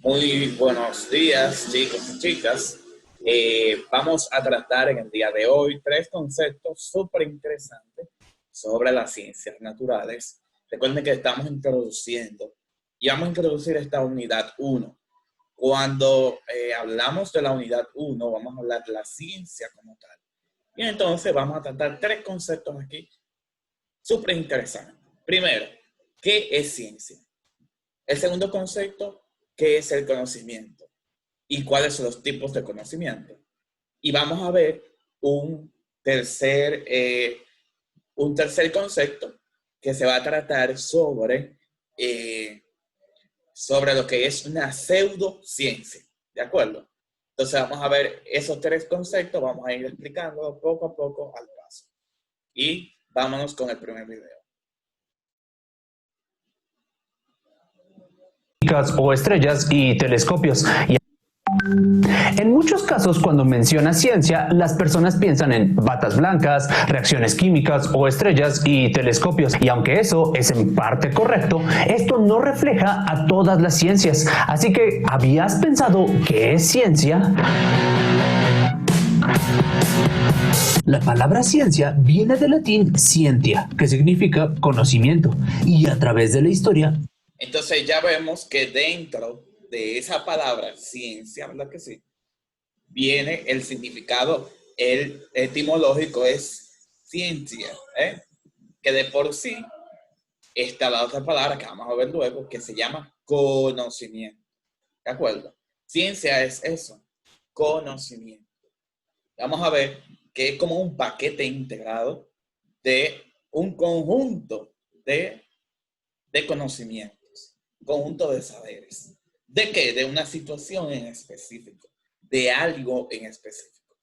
Muy buenos días, chicos y chicas. Vamos a tratar en el día de hoy tres conceptos súper interesantes sobre las ciencias naturales. Recuerden que estamos introduciendo y vamos a introducir esta unidad 1. Cuando hablamos de la unidad 1, vamos a hablar de la ciencia como tal. Y entonces vamos a tratar tres conceptos aquí súper interesantes. Primero, ¿qué es ciencia? El segundo concepto, ¿qué es el conocimiento? ¿Y cuáles son los tipos de conocimiento? Y vamos a ver un tercer concepto que se va a tratar sobre lo que es una pseudociencia. ¿De acuerdo? Entonces vamos a ver esos tres conceptos, vamos a ir explicando poco a poco al paso. Y vámonos con el primer video. O estrellas y telescopios. En muchos casos, cuando menciona ciencia, las personas piensan en batas blancas, reacciones químicas o estrellas y telescopios. Y aunque eso es en parte correcto, esto no refleja a todas las ciencias. Así que, ¿habías pensado qué es ciencia? La palabra ciencia viene del latín scientia, que significa conocimiento, y a través de la historia. Entonces ya vemos que dentro de esa palabra ciencia, ¿verdad que sí? Viene el significado, el etimológico es ciencia, que de por sí está la otra palabra que vamos a ver luego, que se llama conocimiento. ¿De acuerdo? Ciencia es eso, conocimiento. Vamos a ver que es como un paquete integrado de un conjunto de conocimientos, conjunto de saberes. ¿De qué? De una situación en específico, de algo en específico.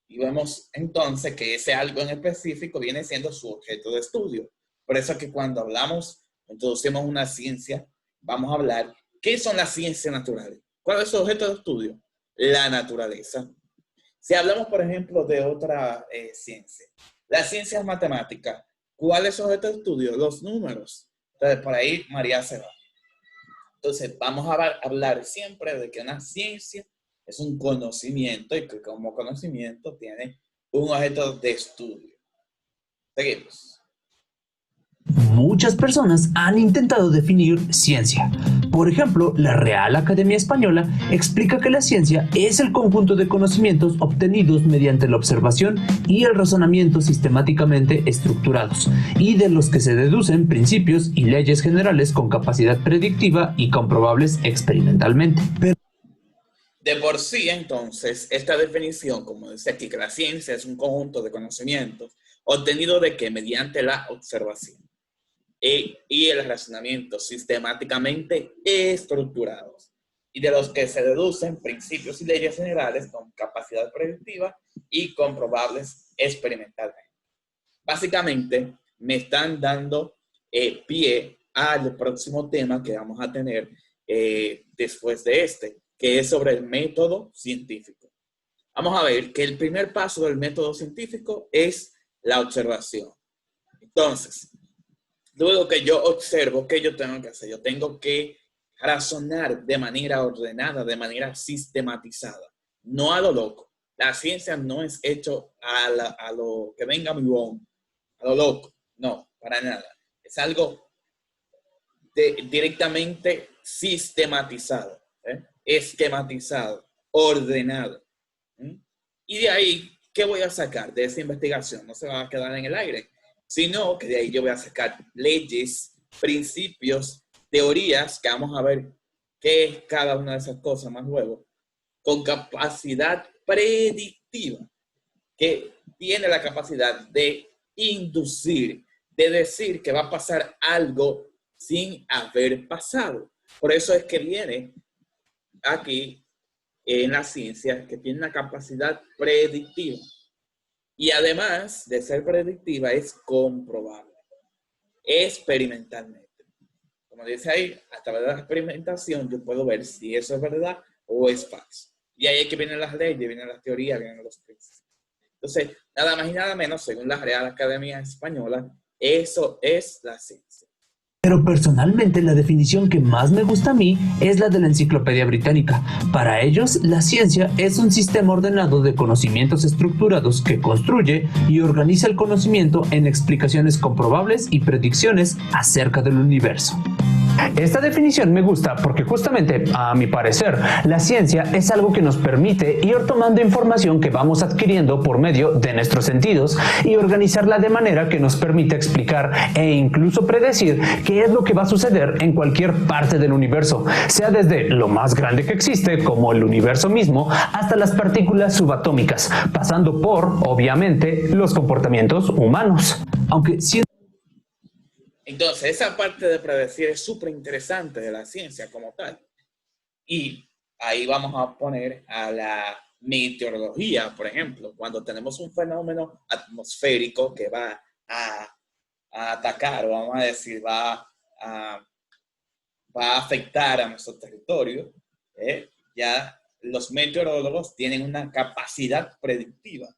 Y vemos entonces que ese algo en específico viene siendo su objeto de estudio. Por eso es que cuando introducimos una ciencia, vamos a hablar, ¿qué son las ciencias naturales? ¿Cuál es su objeto de estudio? La naturaleza. Si hablamos, por ejemplo, de otra ciencia, las ciencias matemáticas, ¿cuál es su objeto de estudio? Los números. Entonces, por ahí María se va. Entonces, vamos a hablar siempre de que una ciencia es un conocimiento y que como conocimiento tiene un objeto de estudio. Seguimos. Muchas personas han intentado definir ciencia. Por ejemplo, la Real Academia Española explica que la ciencia es el conjunto de conocimientos obtenidos mediante la observación y el razonamiento sistemáticamente estructurados, y de los que se deducen principios y leyes generales con capacidad predictiva y comprobables experimentalmente. De por sí, entonces, esta definición, como dice aquí, que la ciencia es un conjunto de conocimientos obtenido de que mediante la observación y el razonamiento sistemáticamente estructurados, y de los que se deducen principios y leyes generales con capacidad predictiva y comprobables experimentalmente. Básicamente, me están dando pie al próximo tema que vamos a tener después de este, que es sobre el método científico. Vamos a ver que el primer paso del método científico es la observación. Entonces, luego que yo observo, ¿qué yo tengo que hacer? Yo tengo que razonar de manera ordenada, de manera sistematizada, no a lo loco. La ciencia no es hecho a lo que venga mi bon, a lo loco. No, para nada. Es algo directamente sistematizado, esquematizado, ordenado. Y de ahí, ¿qué voy a sacar de esa investigación? No se va a quedar en el aire, sino que de ahí yo voy a sacar leyes, principios, teorías, que vamos a ver qué es cada una de esas cosas más luego, con capacidad predictiva, que tiene la capacidad de inducir, de decir que va a pasar algo sin haber pasado. Por eso es que viene aquí en la ciencia que tiene una capacidad predictiva. Y además de ser predictiva, es comprobable, experimentalmente. Como dice ahí, a través de la experimentación yo puedo ver si eso es verdad o es falso. Y ahí es que vienen las leyes, vienen las teorías, vienen los principios. Entonces, nada más y nada menos, según la Real Academia Española, eso es la ciencia. Pero personalmente la definición que más me gusta a mí es la de la Enciclopedia Británica. Para ellos, la ciencia es un sistema ordenado de conocimientos estructurados que construye y organiza el conocimiento en explicaciones comprobables y predicciones acerca del universo. Esta definición me gusta porque justamente, a mi parecer, la ciencia es algo que nos permite ir tomando información que vamos adquiriendo por medio de nuestros sentidos y organizarla de manera que nos permite explicar e incluso predecir qué es lo que va a suceder en cualquier parte del universo, sea desde lo más grande que existe, como el universo mismo, hasta las partículas subatómicas, pasando por, obviamente, los comportamientos humanos. Aunque si Entonces, esa parte de predecir es súper interesante de la ciencia como tal. Y ahí vamos a poner a la meteorología, por ejemplo, cuando tenemos un fenómeno atmosférico que va a atacar, o vamos a decir, a, va a afectar a nuestro territorio, ya los meteorólogos tienen una capacidad predictiva,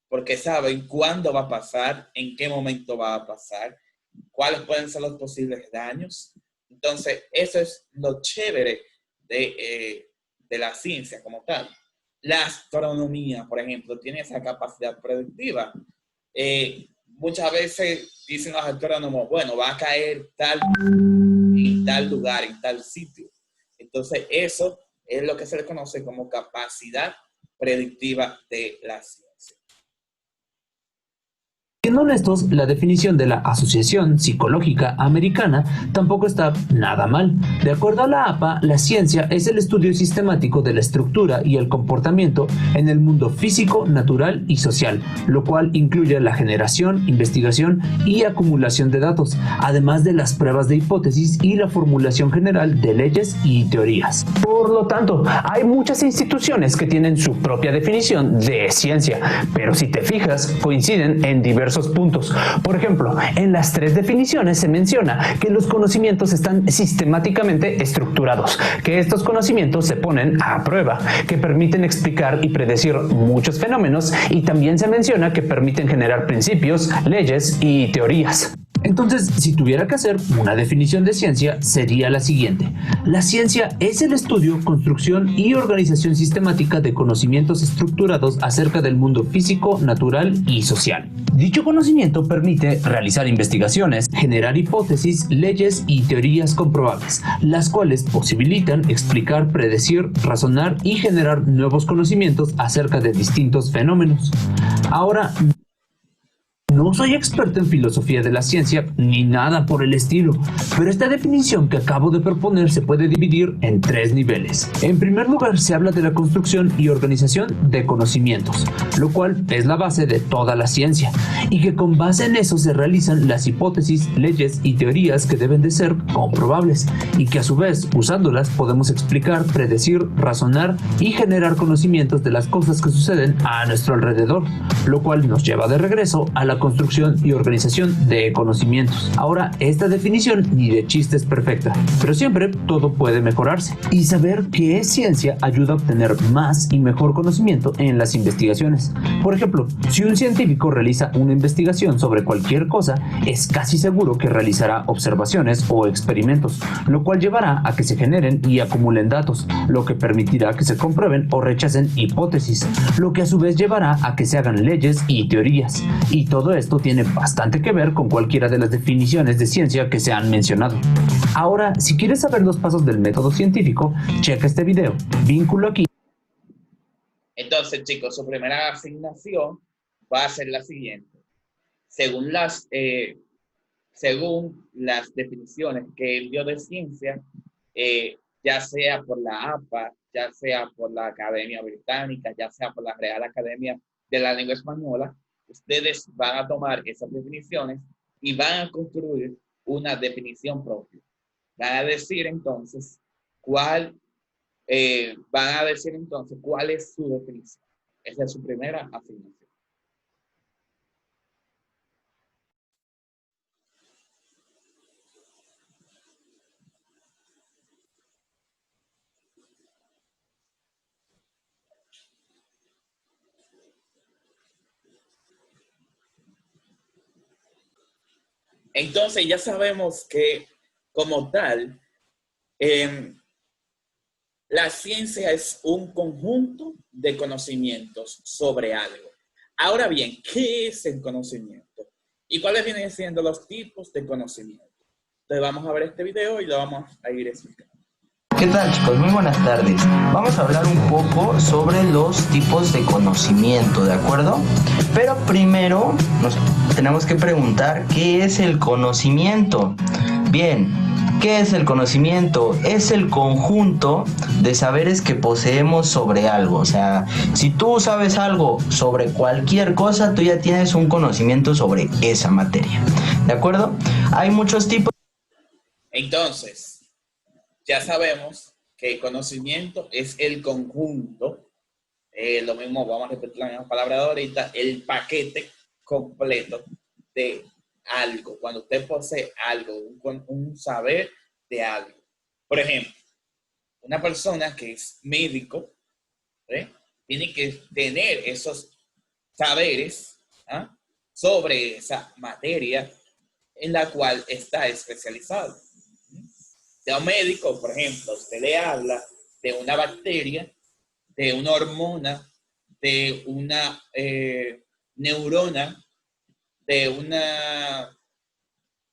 porque saben cuándo va a pasar, en qué momento va a pasar, cuáles pueden ser los posibles daños. Entonces, eso es lo chévere de la ciencia como tal. La astronomía, por ejemplo, tiene esa capacidad predictiva. Muchas veces dicen los astrónomos, bueno, va a caer tal en tal lugar, en tal sitio. Entonces, eso es lo que se le conoce como capacidad predictiva de la ciencia. siendo honestos, la definición de la Asociación Psicológica Americana tampoco está nada mal. De acuerdo a la APA, la ciencia es el estudio sistemático de la estructura y el comportamiento en el mundo físico, natural y social, lo cual incluye la generación, investigación y acumulación de datos, además de las pruebas de hipótesis y la formulación general de leyes y teorías. Por lo tanto, hay muchas instituciones que tienen su propia definición de ciencia, pero si te fijas, coinciden en diversos puntos. Por ejemplo, en las tres definiciones se menciona que los conocimientos están sistemáticamente estructurados, que estos conocimientos se ponen a prueba, que permiten explicar y predecir muchos fenómenos y también se menciona que permiten generar principios, leyes y teorías. Entonces, si tuviera que hacer una definición de ciencia, sería la siguiente. La ciencia es el estudio, construcción y organización sistemática de conocimientos estructurados acerca del mundo físico, natural y social. Dicho conocimiento permite realizar investigaciones, generar hipótesis, leyes y teorías comprobables, las cuales posibilitan explicar, predecir, razonar y generar nuevos conocimientos acerca de distintos fenómenos. Ahora, no soy experto en filosofía de la ciencia ni nada por el estilo, pero esta definición que acabo de proponer se puede dividir en tres niveles. En primer lugar, se habla de la construcción y organización de conocimientos, lo cual es la base de toda la ciencia, y que con base en eso se realizan las hipótesis, leyes y teorías que deben de ser comprobables, y que a su vez, usándolas, podemos explicar, predecir, razonar y generar conocimientos de las cosas que suceden a nuestro alrededor, lo cual nos lleva de regreso a la construcción y organización de conocimientos. Ahora, esta definición ni de chiste es perfecta, pero siempre todo puede mejorarse. Y saber qué es ciencia ayuda a obtener más y mejor conocimiento en las investigaciones. Por ejemplo, si un científico realiza una investigación sobre cualquier cosa, es casi seguro que realizará observaciones o experimentos, lo cual llevará a que se generen y acumulen datos, lo que permitirá que se comprueben o rechacen hipótesis, lo que a su vez llevará a que se hagan leyes y teorías. Y todo esto tiene bastante que ver con cualquiera de las definiciones de ciencia que se han mencionado. Ahora, si quieres saber los pasos del método científico, checa este video, vínculo aquí. Entonces, chicos, su primera asignación va a ser la siguiente. Según las definiciones que él dio de ciencia, ya sea por la APA, ya sea por la Academia Británica, ya sea por la Real Academia de la Lengua Española, ustedes van a tomar esas definiciones y van a construir una definición propia. Van a decir entonces cuál es su definición. Esa es su primera asignación. Entonces ya sabemos que como tal, la ciencia es un conjunto de conocimientos sobre algo. Ahora bien, ¿qué es el conocimiento? ¿Y cuáles vienen siendo los tipos de conocimiento? Entonces vamos a ver este video y lo vamos a ir explicando. ¿Qué tal, chicos? Muy buenas tardes. Vamos a hablar un poco sobre los tipos de conocimiento, ¿de acuerdo? Pero primero nos tenemos que preguntar, ¿qué es el conocimiento? Bien, ¿qué es el conocimiento? Es el conjunto de saberes que poseemos sobre algo. O sea, si tú sabes algo sobre cualquier cosa, tú ya tienes un conocimiento sobre esa materia, ¿de acuerdo? Hay muchos tipos. Entonces, ya sabemos que el conocimiento es el conjunto, lo mismo, vamos a repetir la misma palabra de ahorita, el paquete completo de algo. Cuando usted posee algo, un saber de algo. Por ejemplo, una persona que es médico, tiene que tener esos saberes sobre esa materia en la cual está especializado. De un médico, por ejemplo, usted le habla de una bacteria, de una hormona, de una neurona, de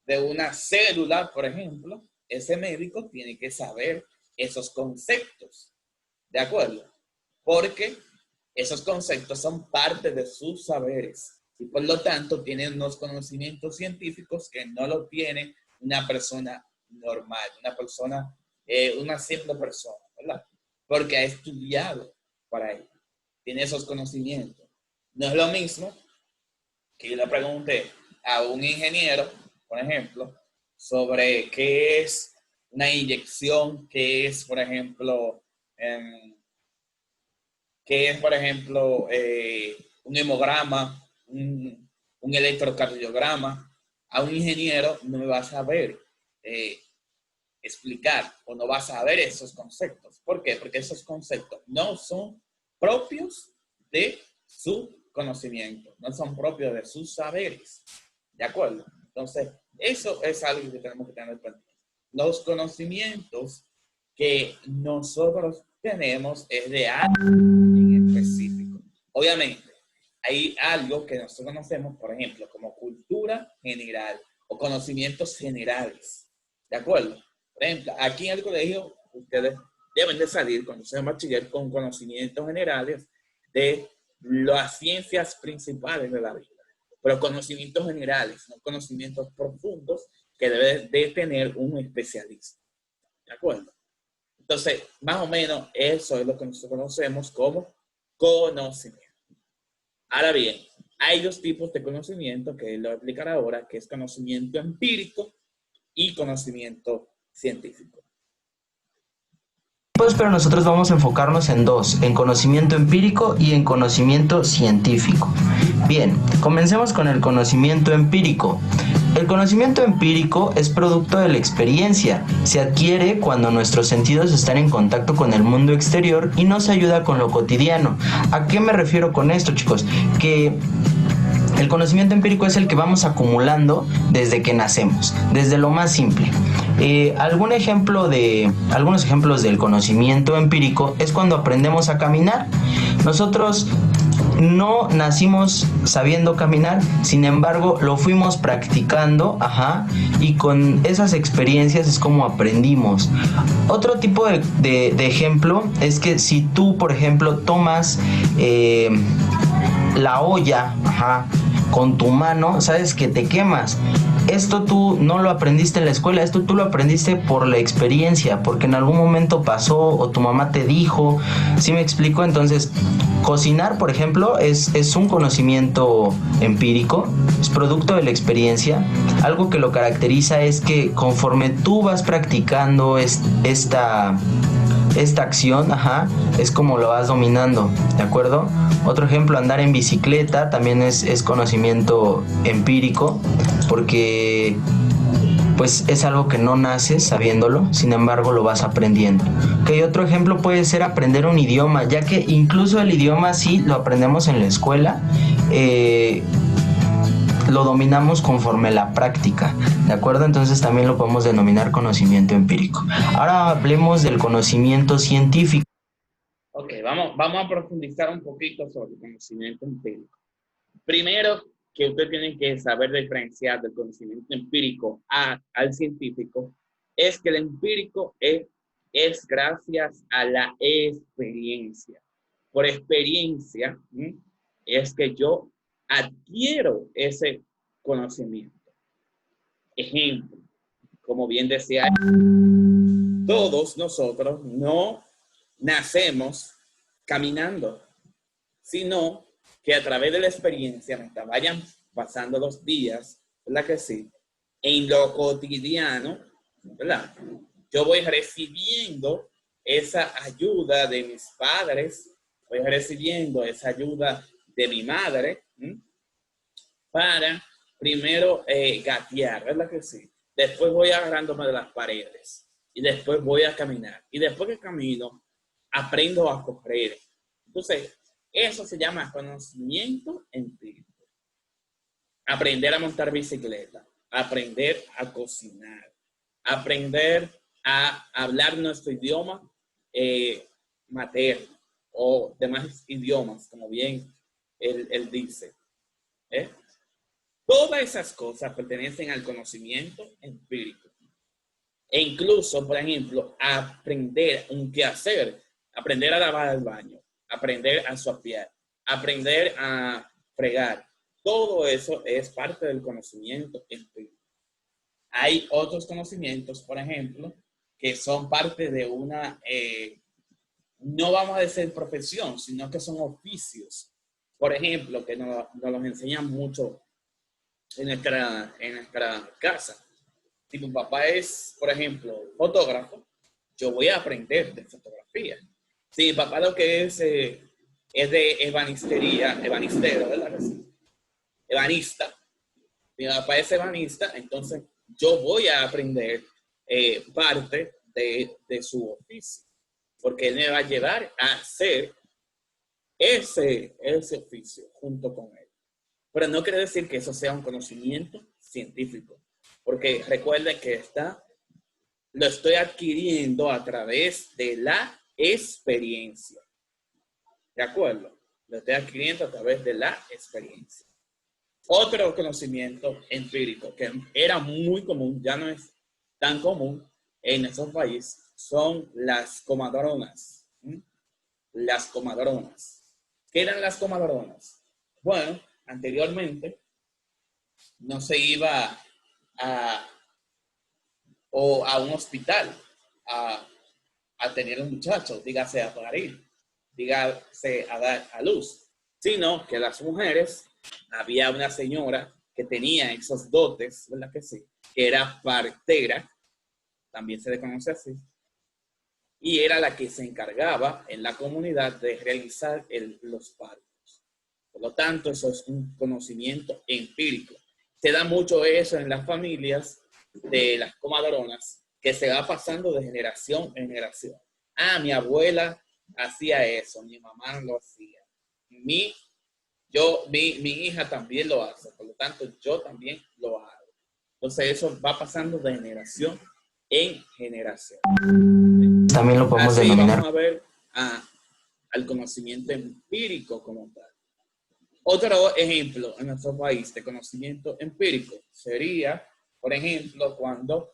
una célula, por ejemplo. Ese médico tiene que saber esos conceptos, ¿de acuerdo? Porque esos conceptos son parte de sus saberes y por lo tanto tienen unos conocimientos científicos que no lo tiene una persona normal, una simple persona, ¿verdad? Porque ha estudiado para ello, tiene esos conocimientos. No es lo mismo que yo le pregunté a un ingeniero, por ejemplo, sobre qué es una inyección, qué es, por ejemplo, un hemograma, un electrocardiograma. A un ingeniero no me va a saber explicar o no va a saber esos conceptos. ¿Por qué? Porque esos conceptos no son propios de su conocimiento, no son propios de sus saberes. ¿De acuerdo? Entonces, eso es algo que tenemos que tener presente. Los conocimientos que nosotros tenemos es de algo en específico. Obviamente, hay algo que nosotros conocemos, por ejemplo, como cultura general o conocimientos generales. ¿De acuerdo? Por ejemplo, aquí en el colegio, ustedes deben de salir cuando sean bachiller con conocimientos generales de las ciencias principales de la vida. Pero conocimientos generales, no conocimientos profundos que debe de tener un especialista. ¿De acuerdo? Entonces, más o menos, eso es lo que nosotros conocemos como conocimiento. Ahora bien, hay dos tipos de conocimiento que lo voy a explicar ahora, que es conocimiento empírico y conocimiento científico. Pues, pero nosotros vamos a enfocarnos en dos, en conocimiento empírico y en conocimiento científico. Bien, comencemos con el conocimiento empírico. El conocimiento empírico es producto de la experiencia. Se adquiere cuando nuestros sentidos están en contacto con el mundo exterior y nos ayuda con lo cotidiano. ¿A qué me refiero con esto, chicos? Que el conocimiento empírico es el que vamos acumulando desde que nacemos, desde lo más simple. Algunos ejemplos del conocimiento empírico es cuando aprendemos a caminar. Nosotros no nacimos sabiendo caminar, sin embargo lo fuimos practicando, y con esas experiencias es como aprendimos. Otro tipo de ejemplo es que si tú, por ejemplo, tomas la olla, con tu mano, sabes que te quemas. Esto tú no lo aprendiste en la escuela, esto tú lo aprendiste por la experiencia, porque en algún momento pasó o tu mamá te dijo. ¿Sí me explico? Entonces, cocinar, por ejemplo, es un conocimiento empírico, es producto de la experiencia. Algo que lo caracteriza es que conforme tú vas practicando esta acción, es como lo vas dominando, ¿de acuerdo? Otro ejemplo, andar en bicicleta también es conocimiento empírico, porque pues es algo que no naces sabiéndolo, sin embargo lo vas aprendiendo. Otro ejemplo puede ser aprender un idioma, ya que incluso el idioma sí lo aprendemos en la escuela. lo dominamos conforme la práctica, ¿de acuerdo? Entonces también lo podemos denominar conocimiento empírico. Ahora hablemos del conocimiento científico. Ok, vamos a profundizar un poquito sobre el conocimiento empírico. Primero, que usted tiene que saber diferenciar del conocimiento empírico al científico, es que el empírico es gracias a la experiencia. Por experiencia, es que yo adquiero ese conocimiento. Ejemplo, como bien decía, todos nosotros no nacemos caminando, sino que a través de la experiencia, mientras vayan pasando los días, ¿verdad que sí? En lo cotidiano, ¿verdad? Yo voy recibiendo esa ayuda de mis padres, voy recibiendo esa ayuda de mi madre, para primero gatear, ¿verdad que sí? Después voy agarrándome de las paredes y después voy a caminar. Y después que camino, aprendo a correr. Entonces, eso se llama conocimiento empírico. Aprender a montar bicicleta, aprender a cocinar, aprender a hablar nuestro idioma materno o demás idiomas, como bien él dice. Todas esas cosas pertenecen al conocimiento empírico. E incluso, por ejemplo, aprender un quehacer, aprender a lavar el baño, aprender a suapiar, aprender a fregar. Todo eso es parte del conocimiento empírico. Hay otros conocimientos, por ejemplo, que son parte de una, no vamos a decir profesión, sino que son oficios. Por ejemplo, que nos los enseñan mucho en nuestra casa. Si mi papá es, por ejemplo, fotógrafo, yo voy a aprender de fotografía. Si mi papá lo que es de ebanistería, ebanistero, ¿verdad? Ebanista. Mi papá es ebanista, entonces yo voy a aprender parte de su oficio, porque él me va a llevar a hacer ese oficio junto con él. Pero no quiere decir que eso sea un conocimiento científico, porque recuerden que lo estoy adquiriendo a través de la experiencia. ¿De acuerdo? Lo estoy adquiriendo a través de la experiencia. Otro conocimiento empírico que era muy común, ya no es tan común en nuestro país, son las comadronas. Las comadronas. ¿Qué eran las comadronas? Bueno, anteriormente no se iba a un hospital a tener un muchacho, dígase a parir, dígase a dar a luz, sino que las mujeres, había una señora que tenía esos dotes, ¿verdad que sí? Que era partera, también se le conoce así, y era la que se encargaba en la comunidad de realizar los partos. Por lo tanto, eso es un conocimiento empírico. Se da mucho eso en las familias de las comadronas, que se va pasando de generación en generación. Ah, mi abuela hacía eso, mi mamá lo hacía. Mi hija también lo hace, por lo tanto, yo también lo hago. Entonces, eso va pasando de generación en generación. También lo podemos denominar. Vamos a ver al conocimiento empírico como tal. Otro ejemplo en nuestro país de conocimiento empírico sería, por ejemplo, cuando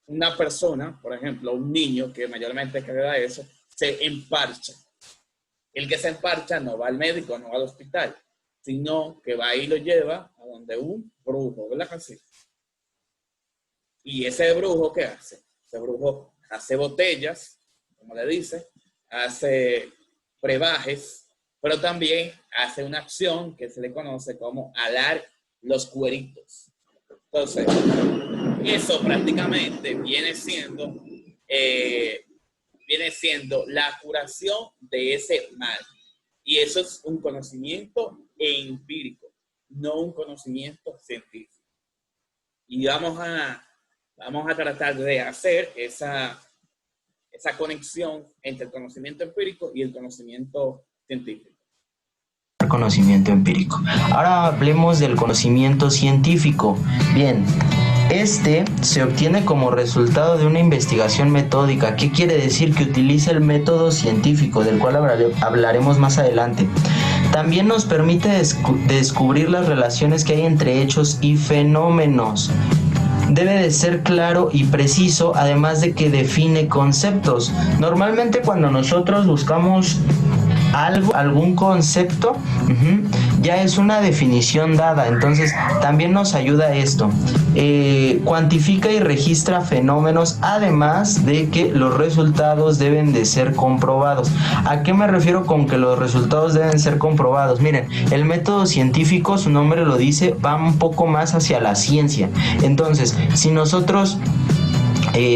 una persona, por ejemplo, un niño que mayormente carga eso, se emparcha. El que se emparcha no va al médico, no va al hospital, sino que va y lo lleva a donde un brujo, ¿verdad que sí? Y ese brujo, ¿qué hace? Ese brujo hace botellas, como le dice, hace brebajes, pero también hace una acción que se le conoce como alar los cueritos. Entonces, eso prácticamente viene siendo la curación de ese mal. Y eso es un conocimiento empírico, no un conocimiento científico. Y vamos a tratar de hacer esa conexión entre el conocimiento empírico y el conocimiento científico. conocimiento empírico. Ahora hablemos del conocimiento científico. Bien, este se obtiene como resultado de una investigación metódica. ¿Qué quiere decir? Que utiliza el método científico, del cual hablaremos más adelante. También nos permite descubrir las relaciones que hay entre hechos y fenómenos. Debe de ser claro y preciso, además de que define conceptos. Normalmente cuando nosotros buscamos algún concepto, ya es una definición dada, entonces también nos ayuda esto. Cuantifica y registra fenómenos, además de que los resultados deben de ser comprobados. ¿A qué me refiero con que los resultados deben ser comprobados? Miren, el método científico, su nombre lo dice, va un poco más hacia la ciencia. Entonces, si nosotros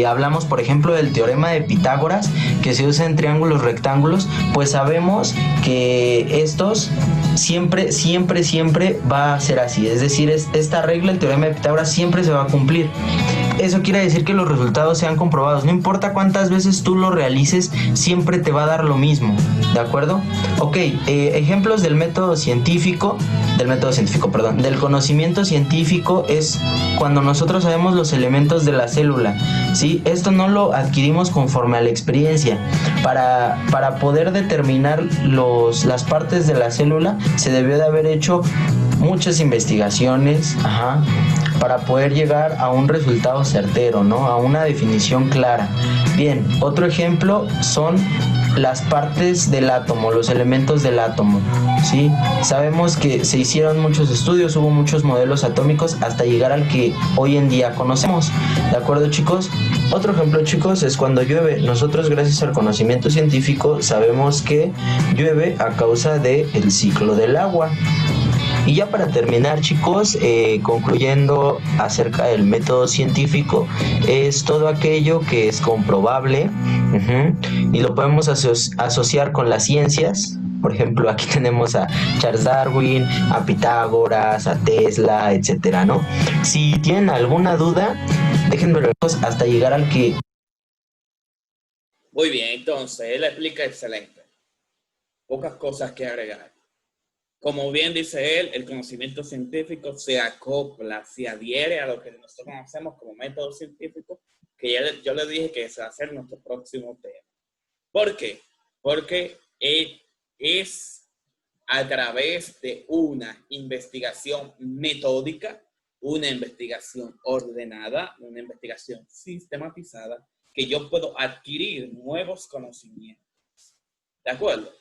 hablamos, por ejemplo, del teorema de Pitágoras, que se usa en triángulos rectángulos, pues sabemos que estos siempre va a ser así. Es decir, esta regla, el teorema de Pitágoras, siempre se va a cumplir. Eso quiere decir que los resultados sean comprobados. No importa cuántas veces tú lo realices, siempre te va a dar lo mismo. ¿De acuerdo? Ok, ejemplos del del conocimiento científico es cuando nosotros sabemos los elementos de la célula. ¿Sí? Esto no lo adquirimos conforme a la experiencia. Para poder determinar las partes de la célula, se debió de haber hecho muchas investigaciones, para poder llegar a un resultado certero, ¿no? A una definición clara. Bien, otro ejemplo son las partes del átomo, los elementos del átomo, ¿sí? Sabemos que se hicieron muchos estudios, hubo muchos modelos atómicos hasta llegar al que hoy en día conocemos. ¿De acuerdo, chicos? Otro ejemplo, chicos, es cuando llueve. Nosotros, gracias al conocimiento científico, sabemos que llueve a causa del ciclo del agua. Y ya para terminar, chicos, concluyendo acerca del método científico, es todo aquello que es comprobable, y lo podemos asociar con las ciencias. Por ejemplo, aquí tenemos a Charles Darwin, a Pitágoras, a Tesla, etcétera, ¿no? Si tienen alguna duda, déjenmelo hasta llegar al que... Muy bien, entonces, él explica excelente. Pocas cosas que agregar. Como bien dice él, el conocimiento científico se acopla, se adhiere a lo que nosotros conocemos como método científico, que yo le dije que ese va a ser nuestro próximo tema. ¿Por qué? Porque es a través de una investigación metódica, una investigación ordenada, una investigación sistematizada, que yo puedo adquirir nuevos conocimientos. ¿De acuerdo?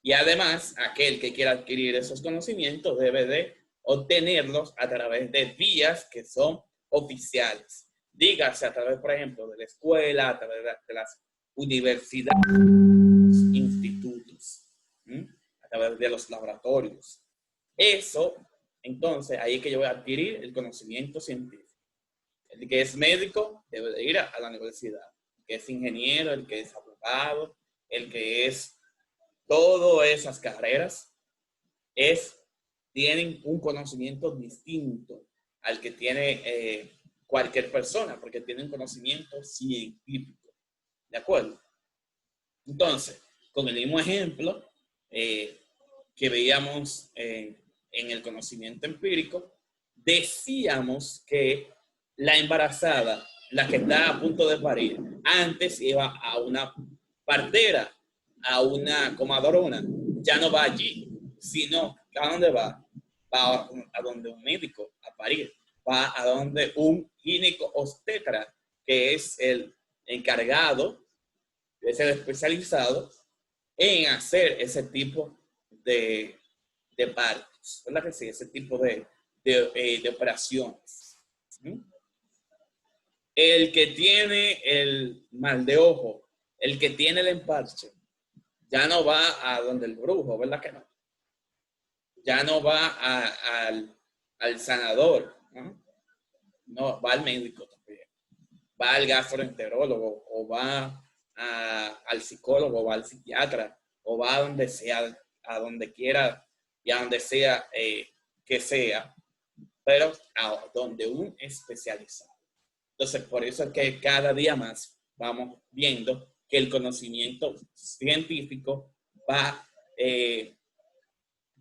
Y además, aquel que quiera adquirir esos conocimientos debe de obtenerlos a través de vías que son oficiales. Dígase a través, por ejemplo, de la escuela, a través de las universidades, institutos, a través de los laboratorios. Eso, entonces, ahí es que yo voy a adquirir el conocimiento científico. El que es médico debe de ir a la universidad. El que es ingeniero, el que es abogado, el que es todas esas carreras tienen un conocimiento distinto al que tiene cualquier persona, porque tienen conocimiento científico. ¿De acuerdo? Entonces, con el mismo ejemplo que veíamos en el conocimiento empírico, decíamos que la embarazada, la que está a punto de parir, antes iba a una partera, a una comadrona, ya no va allí, sino ¿a dónde va? Va a donde un médico a parir, va a donde un ginecólogo obstetra, que es el encargado, es el especializado en hacer ese tipo de partos, ¿verdad que sí? Ese tipo de operaciones. El que tiene el mal de ojo, el que tiene el emparche, ya no va a donde el brujo, ¿verdad que no? Ya no va al sanador, ¿no? No, va al médico también. Va al gastroenterólogo, o va al psicólogo, o va al psiquiatra, o va a donde sea, a donde quiera y a donde sea que sea, pero a donde un especializado. Entonces, por eso es que cada día más vamos viendo que el conocimiento científico va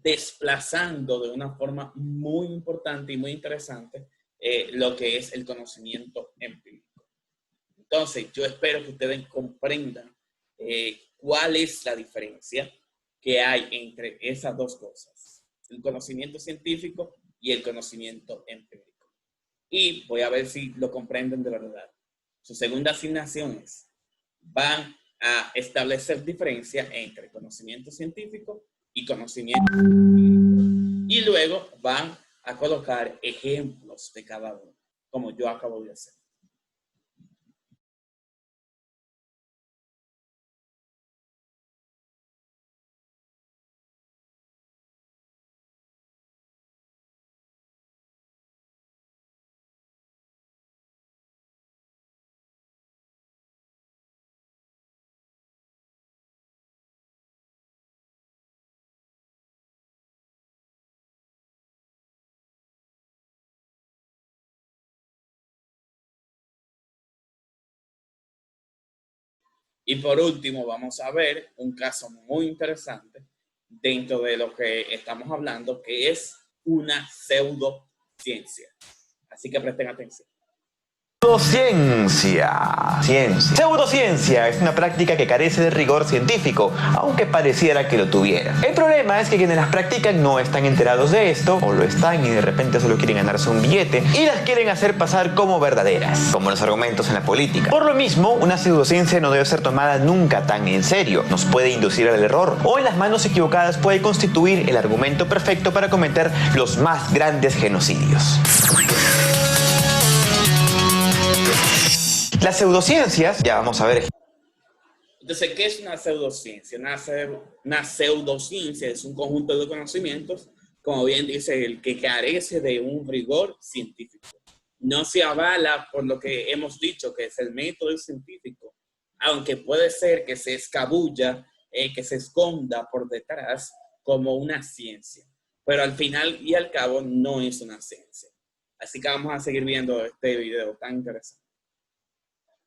desplazando de una forma muy importante y muy interesante lo que es el conocimiento empírico. Entonces, yo espero que ustedes comprendan cuál es la diferencia que hay entre esas dos cosas, el conocimiento científico y el conocimiento empírico. Y voy a ver si lo comprenden de verdad. Su segunda asignación es, van a establecer diferencia entre conocimiento científico y conocimiento empírico. Y luego van a colocar ejemplos de cada uno, como yo acabo de hacer. Y por último, vamos a ver un caso muy interesante dentro de lo que estamos hablando, que es una pseudociencia. Así que presten atención. Pseudociencia. Pseudociencia es una práctica que carece de rigor científico, aunque pareciera que lo tuviera. El problema es que quienes las practican no están enterados de esto, o lo están y de repente solo quieren ganarse un billete, y las quieren hacer pasar como verdaderas, como los argumentos en la política. Por lo mismo, una pseudociencia no debe ser tomada nunca tan en serio. Nos puede inducir al error, o en las manos equivocadas puede constituir el argumento perfecto para cometer los más grandes genocidios. Las pseudociencias, ya vamos a ver. Entonces, ¿qué es una pseudociencia? Una pseudociencia es un conjunto de conocimientos, como bien dice el que carece de un rigor científico. No se avala por lo que hemos dicho, que es el método científico, aunque puede ser que se escabulla, que se esconda por detrás como una ciencia. Pero al final y al cabo no es una ciencia. Así que vamos a seguir viendo este video tan interesante.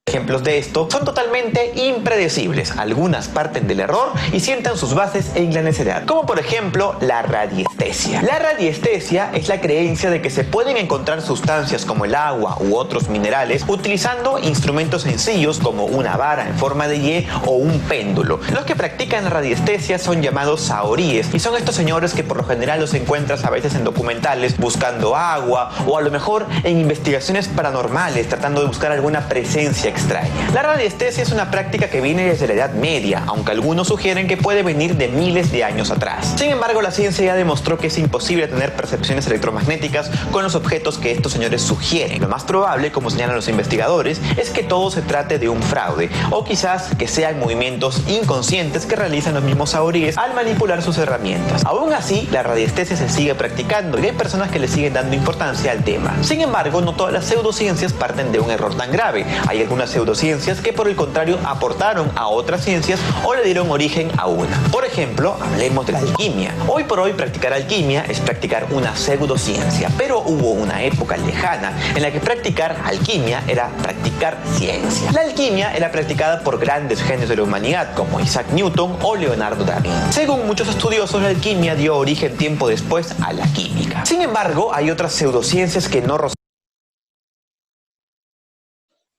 Ejemplos de esto son totalmente impredecibles. Algunas parten del error y sientan sus bases en la necedad, como por ejemplo la radiestesia. La radiestesia es la creencia de que se pueden encontrar sustancias como el agua u otros minerales utilizando instrumentos sencillos como una vara en forma de Y o un péndulo. Los que practican radiestesia son llamados saoríes y son estos señores que por lo general los encuentras a veces en documentales buscando agua o a lo mejor en investigaciones paranormales tratando de buscar alguna presencia extraña. La radiestesia es una práctica que viene desde la Edad Media, aunque algunos sugieren que puede venir de miles de años atrás. Sin embargo, la ciencia ya demostró que es imposible tener percepciones electromagnéticas con los objetos que estos señores sugieren. Lo más probable, como señalan los investigadores, es que todo se trate de un fraude, o quizás que sean movimientos inconscientes que realizan los mismos saoríes al manipular sus herramientas. Aún así, la radiestesia se sigue practicando y hay personas que le siguen dando importancia al tema. Sin embargo, no todas las pseudociencias parten de un error tan grave. Hay algunas pseudociencias que por el contrario aportaron a otras ciencias o le dieron origen a una. Por ejemplo, hablemos de la alquimia. Hoy por hoy practicar alquimia es practicar una pseudociencia, pero hubo una época lejana en la que practicar alquimia era practicar ciencia. La alquimia era practicada por grandes genios de la humanidad como Isaac Newton o Leonardo da Vinci. Según muchos estudiosos, la alquimia dio origen tiempo después a la química. Sin embargo, hay otras pseudociencias que no.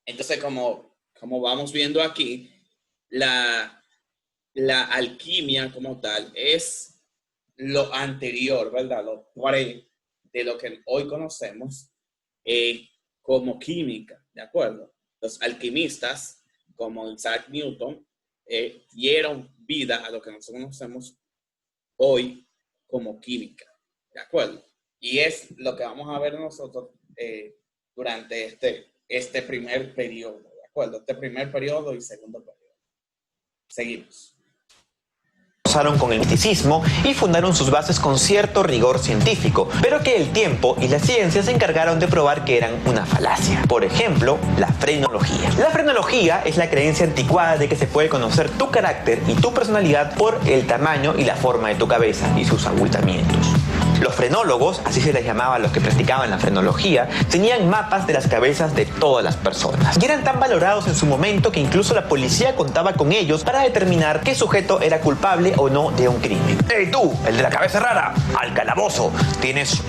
Entonces, como vamos viendo aquí, la alquimia como tal es lo anterior, ¿verdad? Lo pre de lo que hoy conocemos como química, ¿de acuerdo? Los alquimistas, como Isaac Newton, dieron vida a lo que nosotros conocemos hoy como química, ¿de acuerdo? Y es lo que vamos a ver nosotros durante este primer periodo, ¿de acuerdo? Este primer periodo y segundo periodo. Seguimos. Con el misticismo y fundaron sus bases con cierto rigor científico, pero que el tiempo y la ciencia se encargaron de probar que eran una falacia. Por ejemplo, la frenología. La frenología es la creencia anticuada de que se puede conocer tu carácter y tu personalidad por el tamaño y la forma de tu cabeza y sus abultamientos. Los frenólogos, así se les llamaba a los que practicaban la frenología, tenían mapas de las cabezas de todas las personas. Y eran tan valorados en su momento que incluso la policía contaba con ellos para determinar qué sujeto era culpable o no de un crimen. ¡Ey tú, el de la cabeza rara! ¡Al calabozo! Tienes...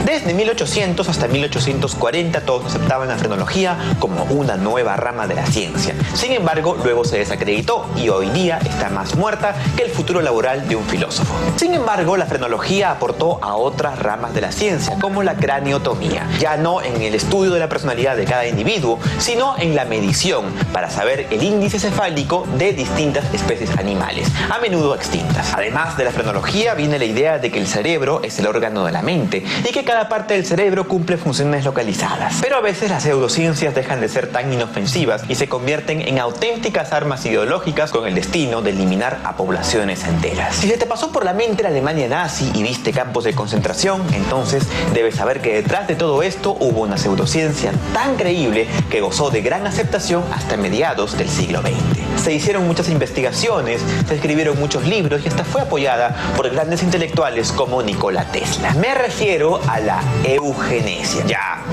Desde 1800 hasta 1840 todos aceptaban la frenología como una nueva rama de la ciencia. Sin embargo, luego se desacreditó y hoy día está más muerta que el futuro laboral de un filósofo. Sin embargo, la frenología aportó a otras ramas de la ciencia, como la craniotomía, ya no en el estudio de la personalidad de cada individuo, sino en la medición para saber el índice cefálico de distintas especies animales, a menudo extintas. Además de la frenología viene la idea de que el cerebro es el órgano de la mente y que cada parte del cerebro cumple funciones localizadas. Pero a veces las pseudociencias dejan de ser tan inofensivas y se convierten en auténticas armas ideológicas con el destino de eliminar a poblaciones enteras. Si se te pasó por la mente la Alemania nazi y viste campos de concentración, entonces debes saber que detrás de todo esto hubo una pseudociencia tan creíble que gozó de gran aceptación hasta mediados del siglo XX. Se hicieron muchas investigaciones, se escribieron muchos libros y hasta fue apoyada por grandes intelectuales como Nikola Tesla. Me refiero a la eugenesia.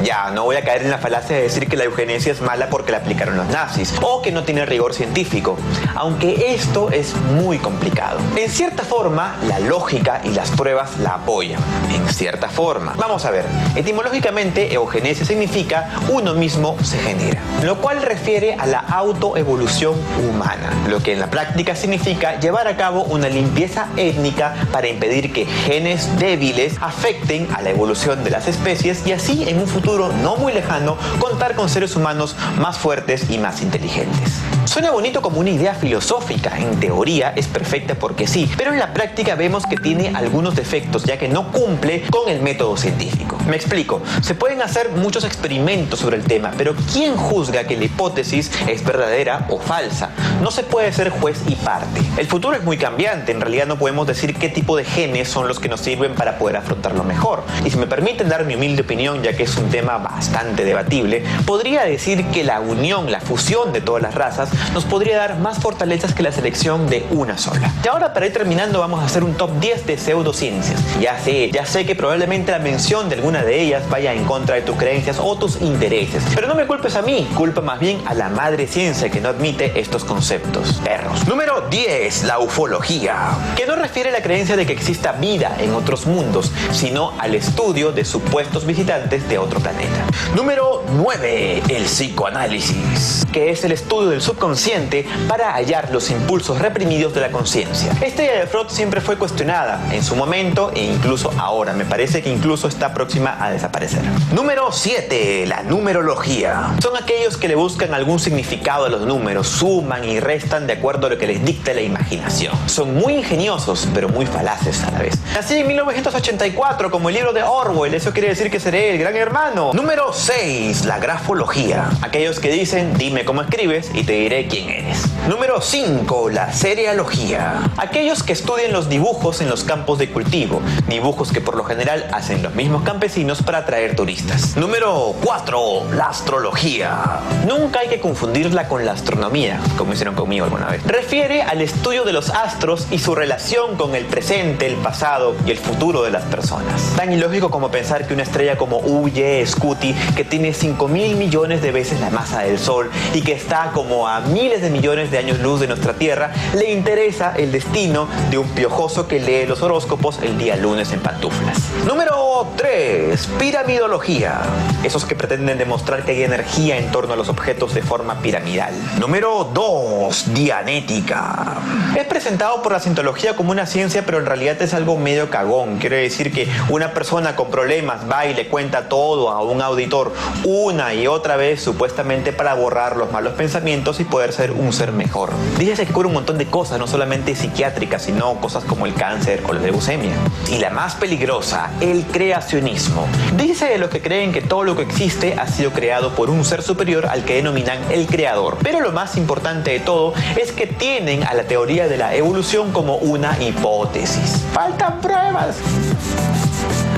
Ya, no voy a caer en la falacia de decir que la eugenesia es mala porque la aplicaron los nazis o que no tiene rigor científico, aunque esto es muy complicado. En cierta forma, la lógica y las pruebas la apoyan. En cierta forma. Vamos a ver, etimológicamente eugenesia significa uno mismo se genera, lo cual refiere a la autoevolución humana, lo que en la práctica significa llevar a cabo una limpieza étnica para impedir que genes débiles afecten a la evolución de las especies y así en un futuro no muy lejano contar con seres humanos más fuertes y más inteligentes. Suena bonito como una idea filosófica, en teoría es perfecta porque sí, pero en la práctica vemos que tiene algunos defectos ya que no cumple con el método científico. Me explico, se pueden hacer muchos experimentos sobre el tema, pero ¿quién juzga que la hipótesis es verdadera o falsa? No se puede ser juez y parte. El futuro es muy cambiante, en realidad no podemos decir qué tipo de genes son los que nos sirven para poder afrontarlo mejor. Y si me permiten dar mi humilde opinión, ya que es un tema bastante debatible, podría decir que la unión, la fusión de todas las razas nos podría dar más fortalezas que la selección de una sola. Y ahora para ir terminando vamos a hacer un top 10 de pseudociencias. Ya sé que probablemente la mención de alguna de ellas vaya en contra de tus creencias o tus intereses, pero no me culpes a mí, culpa más bien a la madre ciencia que no admite estos conceptos. Perros. Número 10. La ufología, que no refiere a la creencia de que exista vida en otros mundos, sino al estudio de supuestos visitantes de otro planeta. Número 9. El psicoanálisis, que es el estudio del subconsciente para hallar los impulsos reprimidos de la conciencia. Esta idea de Freud siempre fue cuestionada en su momento e incluso ahora. Me parece que incluso está próxima a desaparecer. Número 7. La numerología. Son aquellos que le buscan algún significado a los números, suman y restan de acuerdo a lo que les dicta la imaginación. Son muy ingeniosos, pero muy falaces a la vez. Nací en 1984 como el libro de Orwell, eso quiere decir que seré el gran hermano. Número 6. La grafología. Aquellos que dicen, dime cómo escribes y te diré quién eres. Número 5. La serialogía. Aquellos que estudian los dibujos en los campos de cultivo, dibujos que por lo general hacen los mismos campesinos para atraer turistas. Número 4. La astrología. Nunca hay que confundirla con la astronomía, como hicieron conmigo alguna vez. Refiere al estudio de los astros y su relación con el presente, el pasado y el futuro de las personas. Tan ilógico como pensar que una estrella como UY Scuti, que tiene 5.000 millones de veces la masa del Sol y que está como a miles de millones de años luz de nuestra Tierra, le interesa el destino de un piojoso que lee los horóscopos el día lunes en pantuflas. Número 3. Piramidología. Esos que pretenden demostrar que hay energía en torno a los objetos de forma piramidal. Número 2. Dianética. Es presentado por la cientología como una ciencia, pero en realidad es algo medio cagón. Quiere decir que una persona con problemas va y le cuenta todo a un auditor una y otra vez, supuestamente para borrar los malos pensamientos y poder ser un ser mejor. Dígase que cubre un montón de cosas, no solamente psiquiátricas, sino cosas como el cáncer o la leucemia. Y la más peligrosa, el creacionismo. Dice de los que creen que todo lo que existe ha sido creado por un ser superior al que denominan el creador. Pero lo más importante de todo es que tienen a la teoría de la evolución como una hipótesis. ¡Faltan pruebas!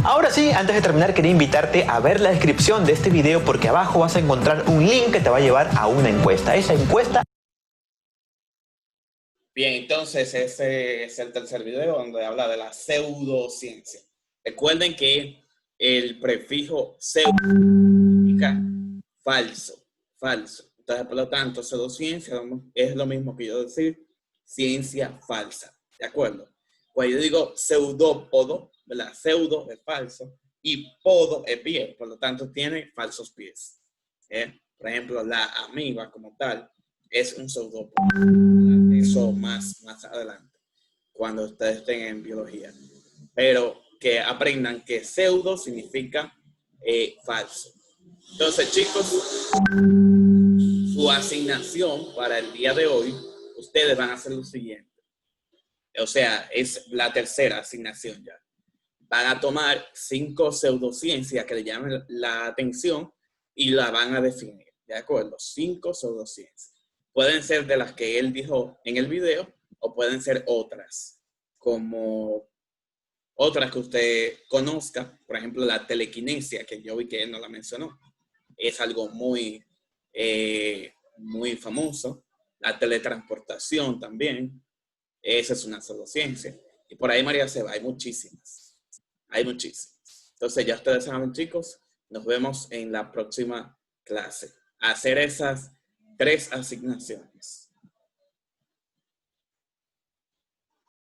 Ahora sí, antes de terminar quería invitarte a ver la descripción de este video porque abajo vas a encontrar un link que te va a llevar a una encuesta. Esa encuesta... Bien, entonces ese es el tercer video donde habla de la pseudociencia. Recuerden que el prefijo pseudo significa falso, falso. Entonces, por lo tanto, pseudociencia es lo mismo que yo decir ciencia falsa, ¿de acuerdo? Pues yo digo pseudópodo, ¿verdad? Pseudo es falso y podo es pie, por lo tanto tiene falsos pies. Por ejemplo, la amiba como tal es un pseudópodo. Eso más adelante, cuando ustedes estén en biología. Pero que aprendan que pseudo significa falso. Entonces, chicos, su asignación para el día de hoy, ustedes van a hacer lo siguiente. O sea, es la tercera asignación ya. Van a tomar 5 pseudociencias que le llamen la atención y la van a definir. ¿De acuerdo? 5 pseudociencias. Pueden ser de las que él dijo en el video o pueden ser otras, como otras que usted conozca. Por ejemplo, la telequinesia, que yo vi que él no la mencionó. Es algo muy, muy famoso. La teletransportación también. Esa es una pseudociencia. Y por ahí, María Seba, hay muchísimas. Hay muchísimas. Entonces, ya ustedes saben, chicos, nos vemos en la próxima clase. A hacer esas 3 asignaciones.